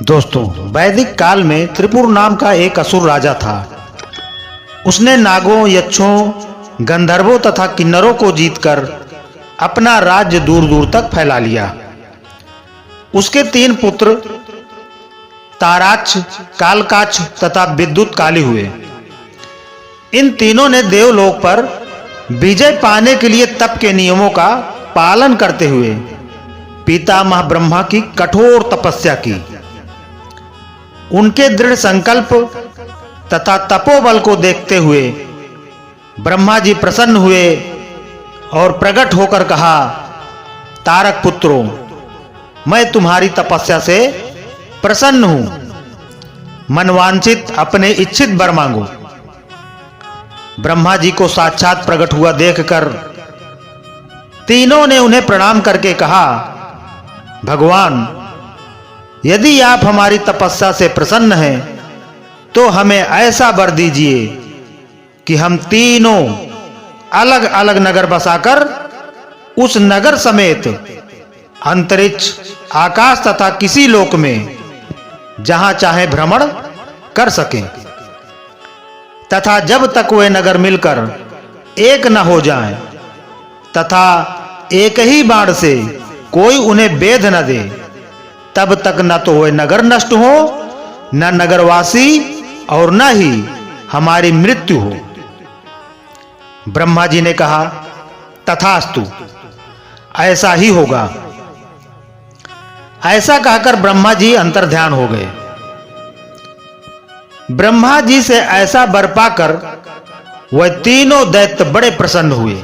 दोस्तों, वैदिक काल में त्रिपुर नाम का एक असुर राजा था। उसने नागों, यक्षों, गंधर्वों तथा किन्नरों को जीतकर अपना राज्य दूर दूर तक फैला लिया। उसके 3 पुत्र ताराक्ष, कालकाक्ष तथा विद्युत काली हुए। इन तीनों ने देवलोक पर विजय पाने के लिए तप के नियमों का पालन करते हुए पितामह ब्रह्मा की कठोर तपस्या की। उनके दृढ़ संकल्प तथा तपोबल को देखते हुए ब्रह्मा जी प्रसन्न हुए और प्रकट होकर कहा, तारक पुत्रों, मैं तुम्हारी तपस्या से प्रसन्न हूं। मनवांछित अपने इच्छित वर मांगो। ब्रह्मा जी को साक्षात प्रकट हुआ देखकर तीनों ने उन्हें प्रणाम करके कहा, भगवान, यदि आप हमारी तपस्या से प्रसन्न हैं तो हमें ऐसा वर दीजिए कि हम तीनों अलग अलग नगर बसाकर उस नगर समेत अंतरिक्ष, आकाश तथा किसी लोक में जहां चाहे भ्रमण कर सकें तथा जब तक वे नगर मिलकर एक न हो जाएं तथा एक ही बाण से कोई उन्हें बेध न दे, तब तक न तो वे नगर नष्ट हो, न नगरवासी और न ही हमारी मृत्यु हो। ब्रह्मा जी ने कहा, तथास्तु, ऐसा ही होगा। ऐसा कहकर ब्रह्मा जी अंतर्ध्यान हो गए। ब्रह्मा जी से ऐसा वर पाकर वह तीनों दैत्य बड़े प्रसन्न हुए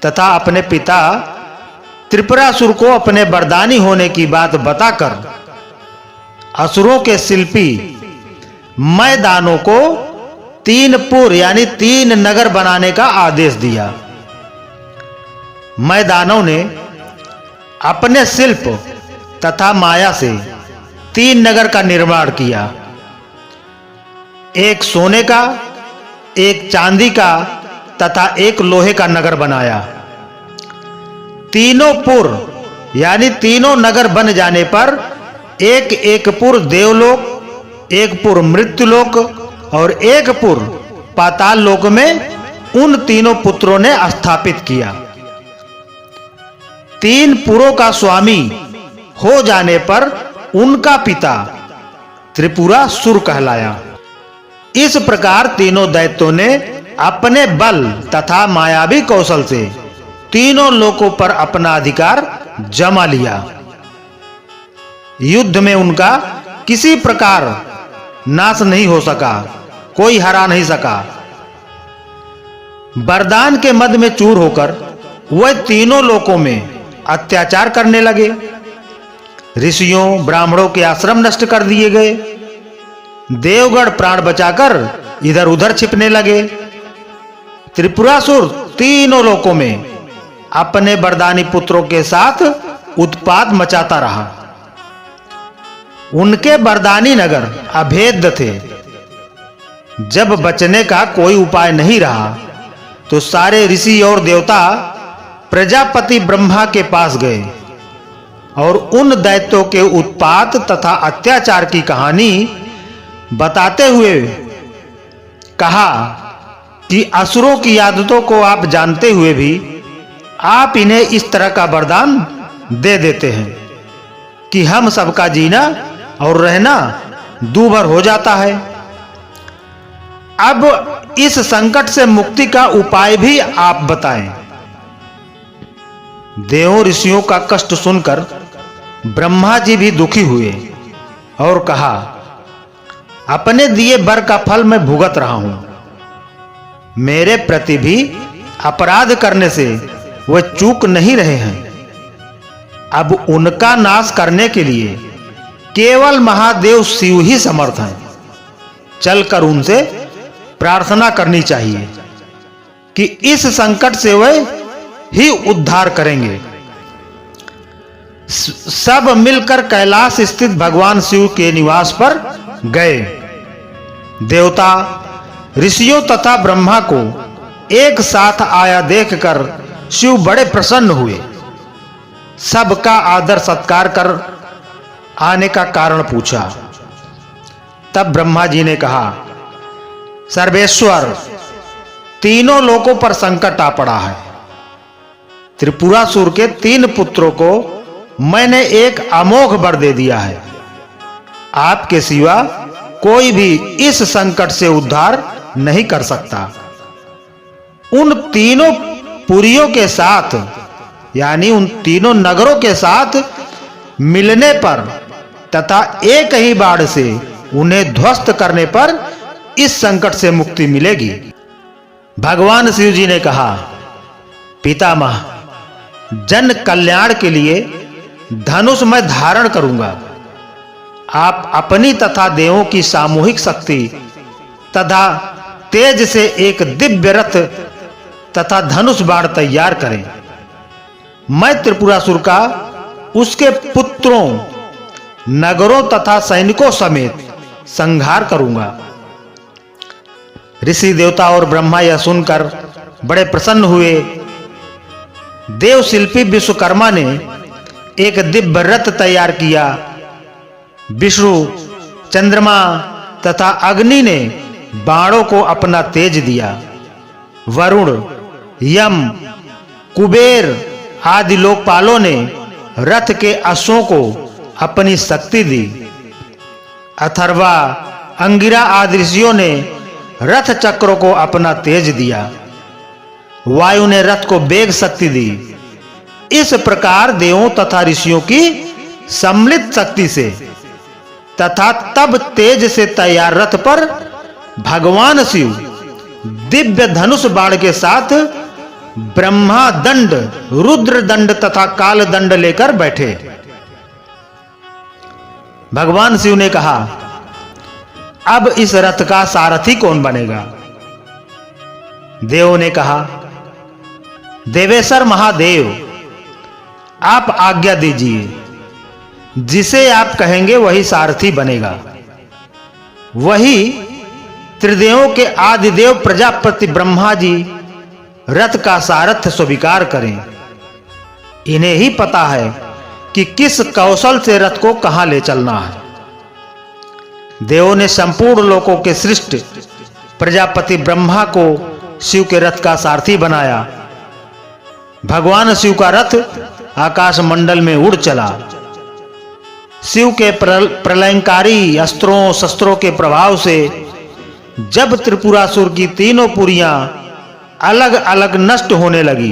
तथा अपने पिता त्रिपुरासुर को अपने वरदानी होने की बात बताकर असुरों के शिल्पी मैदानों को 3 पुर यानी 3 नगर बनाने का आदेश दिया। मैदानों ने अपने शिल्प तथा माया से 3 नगर का निर्माण किया। एक सोने का, एक चांदी का तथा एक लोहे का नगर बनाया। तीनों पुर यानी तीनों नगर बन जाने पर एक एक पुर देवलोक, एक पुर मृत्युलोक और एक पुर पाताल लोक में उन तीनों पुत्रों ने स्थापित किया। 3 पुरों का स्वामी हो जाने पर उनका पिता त्रिपुरासुर कहलाया। इस प्रकार तीनों दैत्यों ने अपने बल तथा मायावी कौशल से तीनों लोकों पर अपना अधिकार जमा लिया। युद्ध में उनका किसी प्रकार नाश नहीं हो सका, कोई हरा नहीं सका। वरदान के मद में चूर होकर वह तीनों लोकों में अत्याचार करने लगे। ऋषियों, ब्राह्मणों के आश्रम नष्ट कर दिए गए। देवगण प्राण बचाकर इधर उधर छिपने लगे। त्रिपुरासुर तीनों लोकों में अपने वरदानी पुत्रों के साथ उत्पात मचाता रहा। उनके वरदानी नगर अभेद्य थे। जब बचने का कोई उपाय नहीं रहा तो सारे ऋषि और देवता प्रजापति ब्रह्मा के पास गए और उन दैत्यों के उत्पात तथा अत्याचार की कहानी बताते हुए कहा कि असुरों की आदतों को आप जानते हुए भी आप इन्हें इस तरह का वरदान दे देते हैं कि हम सबका जीना और रहना दूभर हो जाता है। अब इस संकट से मुक्ति का उपाय भी आप बताएं। देवों ऋषियों का कष्ट सुनकर ब्रह्मा जी भी दुखी हुए और कहा, अपने दिए वर का फल मैं भुगत रहा हूं। मेरे प्रति भी अपराध करने से वह चूक नहीं रहे हैं। अब उनका नाश करने के लिए केवल महादेव शिव ही समर्थ हैं। चलकर उनसे प्रार्थना करनी चाहिए कि इस संकट से वह ही उद्धार करेंगे। सब मिलकर कैलाश स्थित भगवान शिव के निवास पर गए। देवता, ऋषियों तथा ब्रह्मा को एक साथ आया देखकर शिव बड़े प्रसन्न हुए। सबका आदर सत्कार कर आने का कारण पूछा। तब ब्रह्मा जी ने कहा, सर्वेश्वर, तीनों लोकों पर संकट आ पड़ा है। त्रिपुरासुर के 3 पुत्रों को मैंने एक अमोघ वर दे दिया है। आपके सिवा कोई भी इस संकट से उद्धार नहीं कर सकता। उन तीनों पुरियों के साथ, यानी उन तीनों नगरों के साथ मिलने पर तथा एक ही बाढ़ से उन्हें ध्वस्त करने पर इस संकट से मुक्ति मिलेगी। भगवान शिव जी ने कहा, पितामह, जन कल्याण के लिए धनुष मैं धारण करूंगा। आप अपनी तथा देवों की सामूहिक शक्ति तथा तेज से एक दिव्य रथ तथा धनुष बाण तैयार करें। मैं त्रिपुरासुर का उसके पुत्रों, नगरों तथा सैनिकों समेत संहार करूंगा। ऋषि देवता और ब्रह्मा यह सुनकर बड़े प्रसन्न हुए। देव शिल्पी विश्वकर्मा ने एक दिव्य रथ तैयार किया। विष्णु, चंद्रमा तथा अग्नि ने बाणों को अपना तेज दिया। वरुण, यम, कुबेर आदि लोकपालों ने रथ के अश्वों को अपनी शक्ति दी। अथर्वा, अंगिरा आदि ऋषियों ने रथ चक्रों को अपना तेज दिया। वायु ने रथ को वेग शक्ति दी। इस प्रकार देवों तथा ऋषियों की सम्मिलित शक्ति से तथा तब तेज से तैयार रथ पर भगवान शिव दिव्य धनुष बाण के साथ ब्रह्मा दंड, रुद्र दंड तथा काल दंड लेकर बैठे। भगवान शिव ने कहा, अब इस रथ का सारथी कौन बनेगा? देवों ने कहा, देवेश्वर महादेव, आप आज्ञा दीजिए। जिसे आप कहेंगे वही सारथी बनेगा। वही त्रिदेवों के आदिदेव प्रजापति ब्रह्मा जी रथ का सारथ्य स्वीकार करें। इन्हें ही पता है कि किस कौशल से रथ को कहां ले चलना है। देवों ने संपूर्ण लोकों के सृष्ट प्रजापति ब्रह्मा को शिव के रथ का सारथी बनाया। भगवान शिव का रथ आकाश मंडल में उड़ चला। शिव के प्रलयंकारी अस्त्रों शस्त्रों के प्रभाव से जब त्रिपुरासुर की तीनों पुरियां अलग अलग नष्ट होने लगी,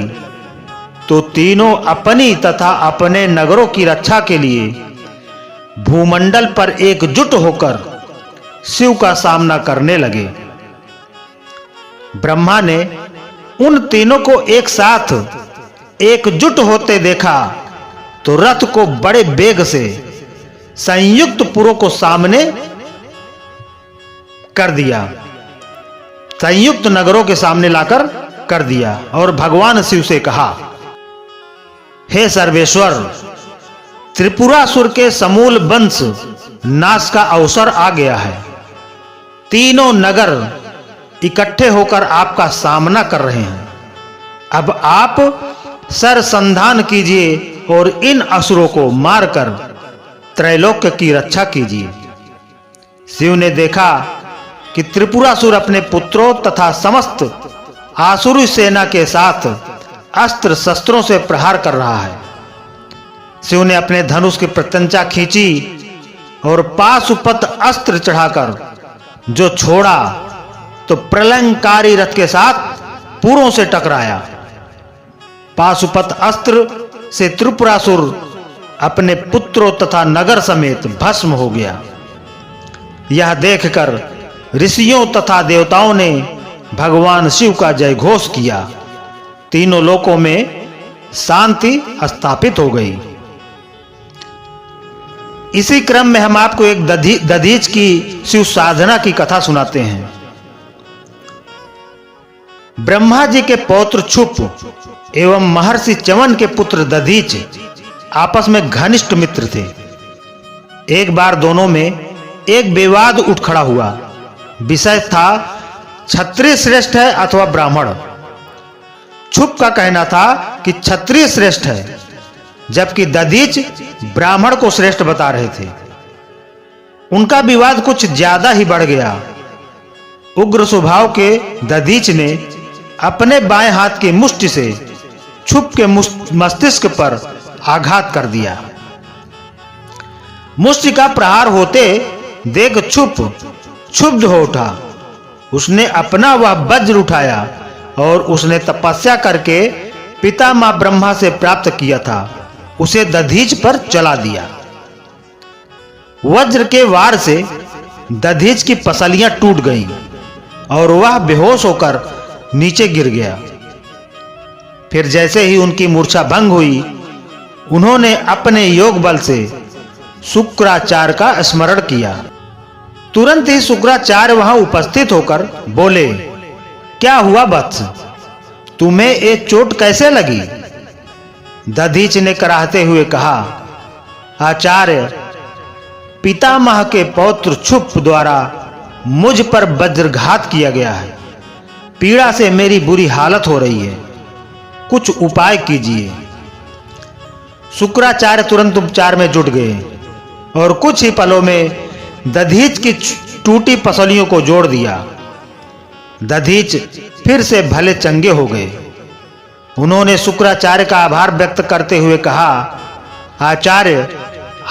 तो तीनों अपनी तथा अपने नगरों की रक्षा के लिए भूमंडल पर एकजुट होकर शिव का सामना करने लगे। ब्रह्मा ने उन तीनों को एक साथ एकजुट होते देखा तो रथ को बड़े वेग से संयुक्त पुरों को सामने कर दिया, संयुक्त नगरों के सामने लाकर कर दिया और भगवान शिव से कहा, हे सर्वेश्वर, त्रिपुरासुर के समूल वंश नाश का अवसर आ गया है। तीनों नगर इकट्ठे होकर आपका सामना कर रहे हैं। अब आप सरसंधान कीजिए और इन असुरों को मारकर त्रैलोक्य की रक्षा कीजिए। शिव ने देखा कि त्रिपुरासुर अपने पुत्रों तथा समस्त आसुरी सेना के साथ अस्त्र शस्त्रों से प्रहार कर रहा है। शिव ने अपने धनुष की प्रत्यंचा खींची और पाशुपत अस्त्र चढ़ाकर जो छोड़ा तो प्रलयंकारी रथ के साथ पुरों से टकराया। पाशुपत अस्त्र से त्रिपुरासुर अपने पुत्रों तथा नगर समेत भस्म हो गया। यह देखकर ऋषियों तथा देवताओं ने भगवान शिव का जय घोष किया। तीनों लोकों में शांति स्थापित हो गई। इसी क्रम में हम आपको एक दधीच की शिव साधना की कथा सुनाते हैं। ब्रह्मा जी के पौत्र क्षुप एवं महर्षि च्यवन के पुत्र दधीच आपस में घनिष्ठ मित्र थे। एक बार दोनों में एक विवाद उठ खड़ा हुआ। विषय था क्षत्रिय श्रेष्ठ है अथवा ब्राह्मण। क्षुप का कहना था कि क्षत्रिय श्रेष्ठ है जबकि दधीच ब्राह्मण को श्रेष्ठ बता रहे थे। उनका विवाद कुछ ज्यादा ही बढ़ गया। उग्र स्वभाव के दधीच ने अपने बाएं हाथ की मुष्टि से छुप के मस्तिष्क पर आघात कर दिया। मुष्टि का प्रहार होते देख छुप क्षुब्ध हो उठा। उसने अपना वह वज्र उठाया और उसने तपस्या करके पितामह ब्रह्मा से प्राप्त किया था उसे दधीच पर चला दिया। वज्र के वार से दधीच की पसलियां टूट गईं और वह बेहोश होकर नीचे गिर गया। फिर जैसे ही उनकी मूर्छा भंग हुई, उन्होंने अपने योग बल से शुक्राचार्य का स्मरण किया। तुरंत ही शुक्राचार्य वहां उपस्थित होकर बोले, क्या हुआ वत्स, तुम्हें एक चोट कैसे लगी? दधीच ने कराहते हुए कहा, आचार्य, पितामह के पौत्र क्षुप द्वारा मुझ पर वज्रघात किया गया है। पीड़ा से मेरी बुरी हालत हो रही है, कुछ उपाय कीजिए। शुक्राचार्य तुरंत उपचार में जुट गए और कुछ ही पलों में दधीच की टूटी पसलियों को जोड़ दिया। दधीच फिर से भले चंगे हो गए। उन्होंने शुक्राचार्य का आभार व्यक्त करते हुए कहा, आचार्य,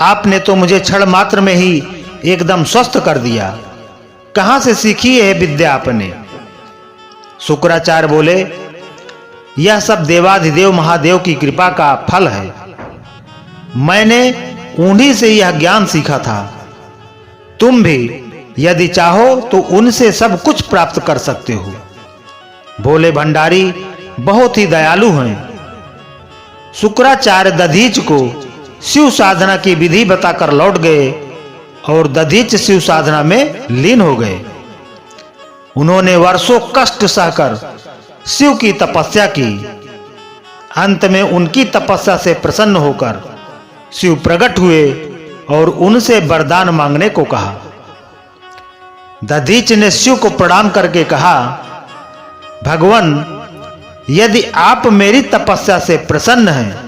आपने तो मुझे क्षण मात्र में ही एकदम स्वस्थ कर दिया। कहां से सीखी है विद्या आपने? शुक्राचार्य बोले, यह सब देवाधिदेव महादेव की कृपा का फल है। मैंने उन्हीं से यह ज्ञान सीखा था। तुम भी यदि चाहो तो उनसे सब कुछ प्राप्त कर सकते हो। भोले भंडारी बहुत ही दयालु हैं। शुक्राचार्य दधीच को शिव साधना की विधि बताकर लौट गए और दधीच शिव साधना में लीन हो गए। उन्होंने वर्षों कष्ट सहकर शिव की तपस्या की। अंत में उनकी तपस्या से प्रसन्न होकर शिव प्रकट हुए और उनसे वरदान मांगने को कहा। दधीच ने शिव को प्रणाम करके कहा, भगवान, यदि आप मेरी तपस्या से प्रसन्न हैं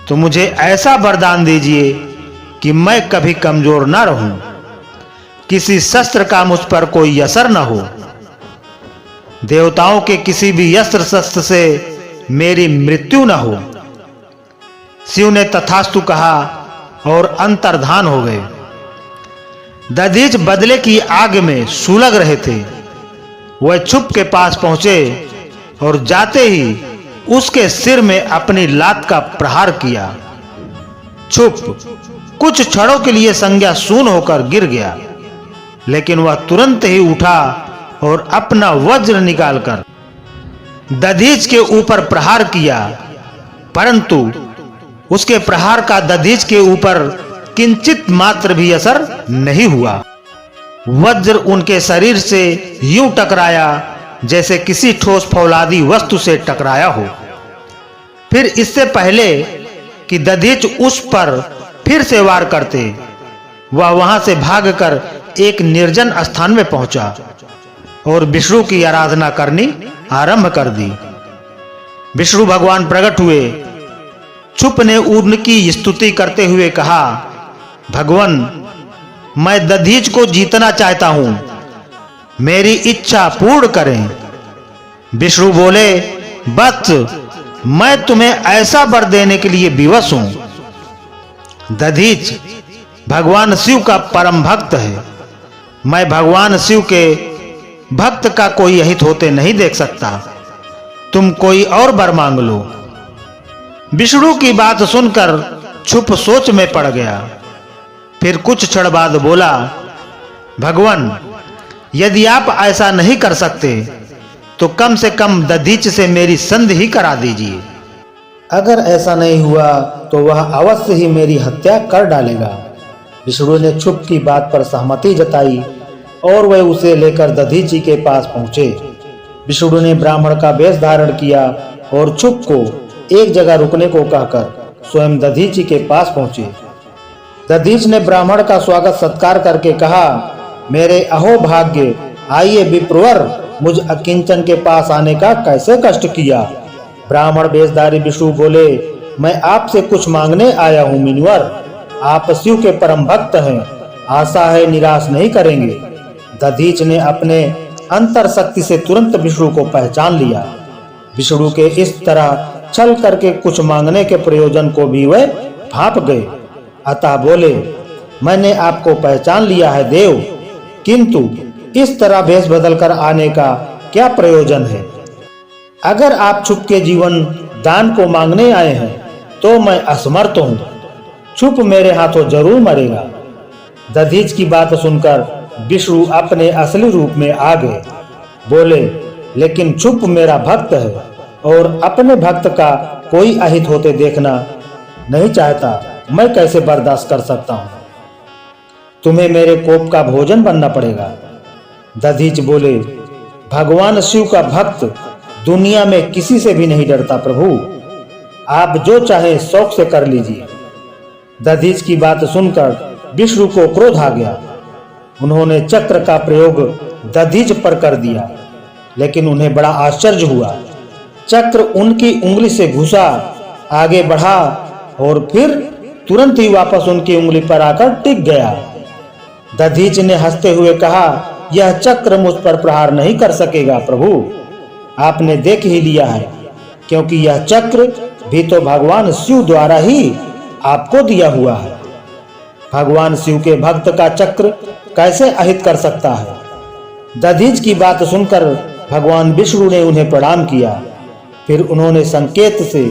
तो मुझे ऐसा वरदान दीजिए कि मैं कभी कमजोर ना रहूं, किसी शस्त्र का मुझ पर कोई असर न हो, देवताओं के किसी भी अस्त्र शस्त्र से मेरी मृत्यु न हो। शिव ने तथास्तु कहा और अंतर्धान हो गए। दधीच बदले की आग में सुलग रहे थे। वह छुप के पास पहुंचे और जाते ही उसके सिर में अपनी लात का प्रहार किया। छुप कुछ क्षणों के लिए संज्ञा शून्य होकर गिर गया, लेकिन वह तुरंत ही उठा और अपना वज्र निकालकर दधीच के ऊपर प्रहार किया, परंतु उसके प्रहार का दधीच के ऊपर किंचित मात्र भी असर नहीं हुआ। वज्र उनके शरीर से यूं टकराया जैसे किसी ठोस फौलादी वस्तु से टकराया हो। फिर इससे पहले कि दधीच उस पर फिर से वार करते, वह वहां से भागकर एक निर्जन स्थान में पहुंचा और विष्णु की आराधना करनी आरंभ कर दी। विष्णु भगवान प्रकट हुए। छुप ने उनकी स्तुति करते हुए कहा, भगवान, मैं दधीच को जीतना चाहता हूं, मेरी इच्छा पूर्ण करें। विष्णु बोले, वत्स, मैं तुम्हें ऐसा वर देने के लिए विवश हूं। दधीच भगवान शिव का परम भक्त है। मैं भगवान शिव के भक्त का कोई अहित होते नहीं देख सकता। तुम कोई और वर मांग लो। विष्णु की बात सुनकर छुप सोच में पड़ गया। फिर कुछ क्षण बाद बोला, भगवान, यदि आप ऐसा नहीं कर सकते तो कम से कम दधीच से मेरी संधि ही करा दीजिए। अगर ऐसा नहीं हुआ तो वह अवश्य ही मेरी हत्या कर डालेगा। विष्णु ने छुप की बात पर सहमति जताई और वह उसे लेकर दधीची के पास पहुंचे। विष्णु ने ब्राह्मण का वेश धारण किया और छुप को एक जगह रुकने को कहकर स्वयं दधीची के पास पहुंचे। दधीच ने ब्राह्मण का स्वागत सत्कार करके कहा, मेरे अहो भाग्य, आइए विप्रवर, मुझ अकिंचन के पास आने का कैसे कष्ट किया। ब्राह्मण वेशधारी विष्णु बोले, मैं आपसे कुछ मांगने आया हूँ मुनिवर। आप शिव के परम भक्त हैं, आशा है निराश नहीं करेंगे। दधीच ने अपने अंतर शक्ति से तुरंत विष्णु को पहचान लिया। विष्णु के इस तरह छल करके कुछ मांगने के प्रयोजन को भी वे भांप गए। अतः बोले, मैंने आपको पहचान लिया है देव, किंतु इस तरह भेष बदलकर आने का क्या प्रयोजन है? अगर आप छुप के जीवन दान को मांगने आए हैं तो मैं असमर्थ हूँ, छुप मेरे हाथों जरूर मरेगा। दधीच की बात सुनकर विष्णु अपने असली रूप में आ गए। बोले, लेकिन छुप मेरा भक्त है और अपने भक्त का कोई अहित होते देखना नहीं चाहता, मैं कैसे बर्दाश्त कर सकता हूँ? तुम्हें मेरे कोप का भोजन बनना पड़ेगा। दधीच बोले, भगवान शिव का भक्त दुनिया में किसी से भी नहीं डरता प्रभु, आप जो चाहे शौक से कर लीजिए। दधीच की बात सुनकर विष्णु को क्रोध आ गया। उन्होंने चक्र का प्रयोग दधीच पर कर दिया, लेकिन उन्हें बड़ा आश्चर्य हुआ। चक्र उनकी उंगली से घुसा, आगे बढ़ा और फिर तुरंत ही वापस उनकी उंगली पर आकर टिक गया। दधीच ने हंसते हुए कहा, यह चक्र मुझ पर प्रहार नहीं कर सकेगा प्रभु, आपने देख ही लिया है, क्योंकि यह चक्र भी तो भगवान शिव द्वारा ही आपको दिया हुआ है। भगवान शिव के भक्त का चक्र कैसे अहित कर सकता है? दधीच की बात सुनकर भगवान विष्णु ने उन्हें प्रणाम किया। फिर उन्होंने संकेत से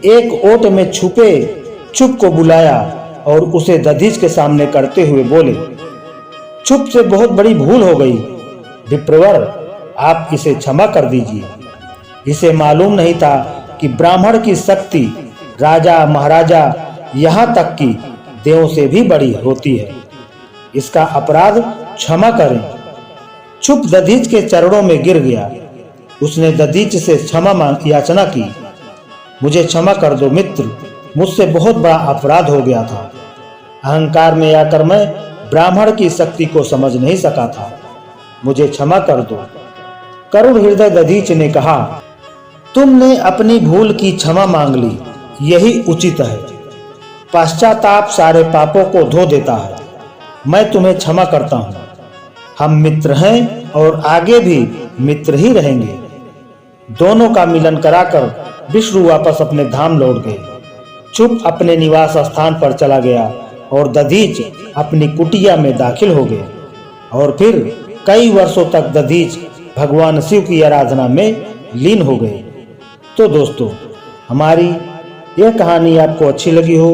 एक ओट में छुपे छुप को बुलाया और उसे दधीच के सामने करते हुए बोले, छुप से बहुत बड़ी भूल हो गई विप्रवर, आप इसे क्षमा कर दीजिए। इसे मालूम नहीं था कि ब्राह्मण की शक्ति राजा महाराजा यहाँ तक कि देवों से भी बड़ी होती है। इसका अपराध क्षमा करें। छुप दधीच के चरणों में गिर गया। उसने दधीच से क्षमा याचना की। मुझे क्षमा कर दो मित्र, मुझसे बहुत बड़ा अपराध हो गया था। अहंकार में आकर मैं ब्राह्मण की शक्ति को समझ नहीं सका था, मुझे क्षमा कर दो। करुण हृदय दधीच ने कहा, तुमने अपनी भूल की क्षमा मांग ली, यही उचित है। पश्चाताप सारे पापों को धो देता है। मैं तुम्हें क्षमा करता हूँ। हम मित्र हैं और आगे भी मित्र ही रहेंगे। दोनों का मिलन कराकर विष्णु वापस अपने धाम लौट गए। छुप अपने निवास स्थान पर चला गया और दधीच अपनी कुटिया में दाखिल हो गए। और फिर कई वर्षों तक दधीच भगवान शिव की आराधना में लीन हो गए। तो दोस्तों, हमारी यह कहानी आपको अच्छी लगी हो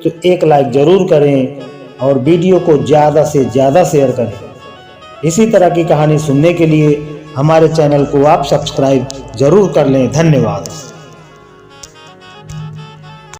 तो एक लाइक जरूर करें और वीडियो को ज़्यादा से ज़्यादा शेयर करें। इसी तरह की कहानी सुनने के लिए हमारे चैनल को आप सब्सक्राइब जरूर कर लें। धन्यवाद।